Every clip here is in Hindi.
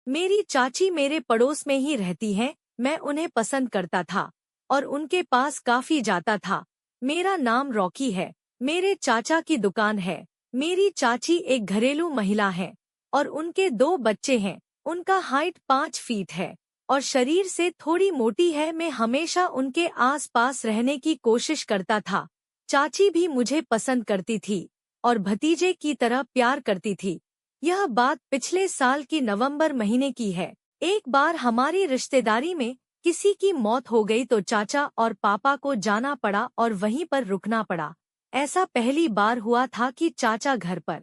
मेरी चाची मेरे पड़ोस में ही रहती हैं, मैं उन्हें पसंद करता था और उनके पास काफी जाता था। मेरा नाम रॉकी है, मेरे चाचा की दुकान है। मेरी चाची एक घरेलू महिला है और उनके 2 बच्चे हैं। उनका हाइट 5 फीट है और शरीर से थोड़ी मोटी है। मैं हमेशा उनके आसपास रहने की कोशिश करता था। चाची भी मुझे पसंद करती थी और भतीजे की तरह प्यार करती थी। यह बात पिछले साल की नवंबर महीने की है। एक बार हमारी रिश्तेदारी में किसी की मौत हो गई तो चाचा और पापा को जाना पड़ा और वहीं पर रुकना पड़ा। ऐसा पहली बार हुआ था कि चाचा घर पर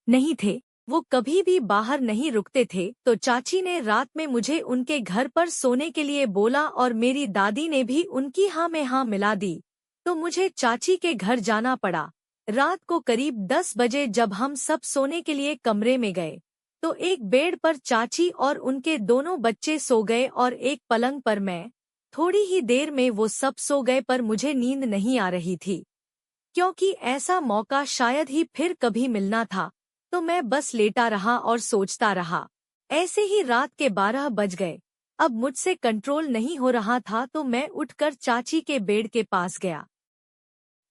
नहीं थे। वो कभी भी बाहर नहीं रुकते थे, तो चाची ने रात में मुझे उनके घर पर सोने के लिए बोला और मेरी दादी ने भी उनकी हाँ में हाँ मिला दी। तो मुझे चाची के घर जाना पड़ा। रात को करीब 10 बजे जब हम सब सोने के लिए कमरे में गए, तो एक बेड पर चाची और उनके दोनों बच्चे सो गए और एक पलंग पर मैं। थोड़ी ही देर में वो सब सो गए पर मुझे नींद नहीं आ रही थी, क्योंकि ऐसा मौका शायद ही फिर कभी मिलना था। तो मैं बस लेटा रहा और सोचता रहा। ऐसे ही रात के 12 बज गए। अब मुझसे कंट्रोल नहीं हो रहा था, तो मैं उठकर चाची के बेड के पास गया।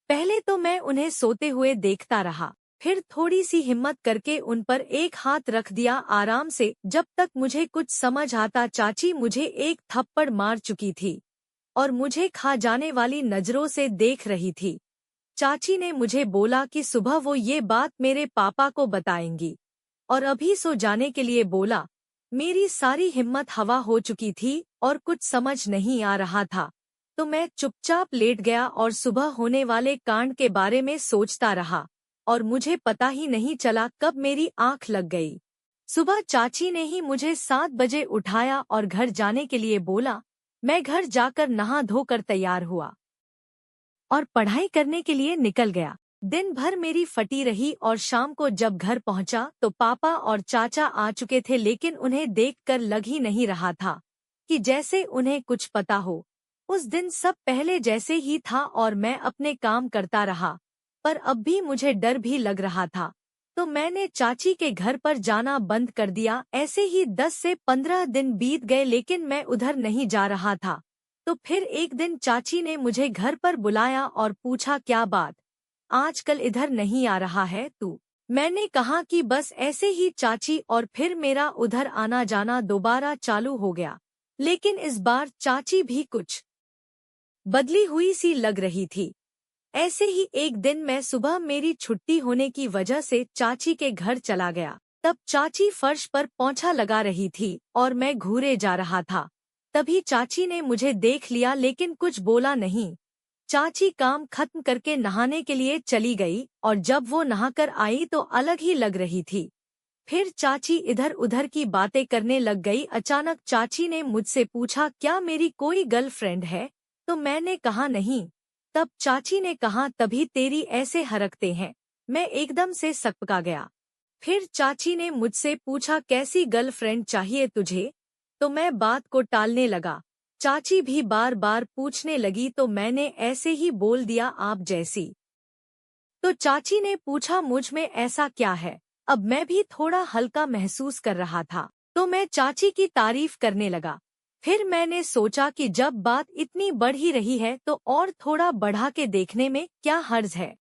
पहले तो मैं उन्हें सोते हुए देखता रहा, फिर थोड़ी सी हिम्मत करके उन पर एक हाथ रख दिया आराम से। जब तक मुझे कुछ समझ आता, चाची मुझे एक थप्पड़ मार चुकी थी और मुझे खा जाने वाली नजरों से देख रही थी। चाची ने मुझे बोला कि सुबह वो ये बात मेरे पापा को बताएंगी और अभी सो जाने के लिए बोला। मेरी सारी हिम्मत हवा हो चुकी थी और कुछ समझ नहीं आ रहा था, तो मैं चुपचाप लेट गया और सुबह होने वाले कांड के बारे में सोचता रहा और मुझे पता ही नहीं चला कब मेरी आंख लग गई। सुबह चाची ने ही मुझे 7 बजे उठाया और घर जाने के लिए बोला। मैं घर जाकर नहा धोकर तैयार हुआ और पढ़ाई करने के लिए निकल गया। दिन भर मेरी फटी रही और शाम को जब घर पहुंचा तो पापा और चाचा आ चुके थे, लेकिन उन्हें देखकर लग ही नहीं रहा था कि जैसे उन्हें कुछ पता हो। उस दिन सब पहले जैसे ही था और मैं अपने काम करता रहा, पर अब भी मुझे डर भी लग रहा था। तो मैंने चाची के घर पर जाना बंद कर दिया। ऐसे ही 10 से 15 दिन बीत गए, लेकिन मैं उधर नहीं जा रहा था। तो फिर एक दिन चाची ने मुझे घर पर बुलाया और पूछा, क्या बात, आजकल इधर नहीं आ रहा है तू? मैंने कहा कि बस ऐसे ही चाची, और फिर मेरा उधर आना जाना दोबारा चालू हो गया। लेकिन इस बार चाची भी कुछ बदली हुई सी लग रही थी। ऐसे ही एक दिन मैं सुबह मेरी छुट्टी होने की वजह से चाची के घर चला गया। तब चाची फर्श पर पोंछा लगा रही थी और मैं घूरे जा रहा था। तभी चाची ने मुझे देख लिया, लेकिन कुछ बोला नहीं। चाची काम खत्म करके नहाने के लिए चली गई और जब वो नहाकर आई तो अलग ही लग रही थी। फिर चाची इधर उधर की बातें करने लग गई। अचानक चाची ने मुझसे पूछा, क्या मेरी कोई गर्लफ्रेंड है? तो मैंने कहा नहीं। तब चाची ने कहा, तभी तेरी ऐसे हरकतें हैं। मैं एकदम से सकपका गया। फिर चाची ने मुझसे पूछा, कैसी गर्लफ्रेंड चाहिए तुझे? तो मैं बात को टालने लगा। चाची भी बार बार पूछने लगी तो मैंने ऐसे ही बोल दिया, आप जैसी। तो चाची ने पूछा, मुझ में ऐसा क्या है? अब मैं भी थोड़ा हल्का महसूस कर रहा था, तो मैं चाची की तारीफ करने लगा। फिर मैंने सोचा कि जब बात इतनी बढ़ ही रही है तो और थोड़ा बढ़ा के देखने में क्या हर्ज है।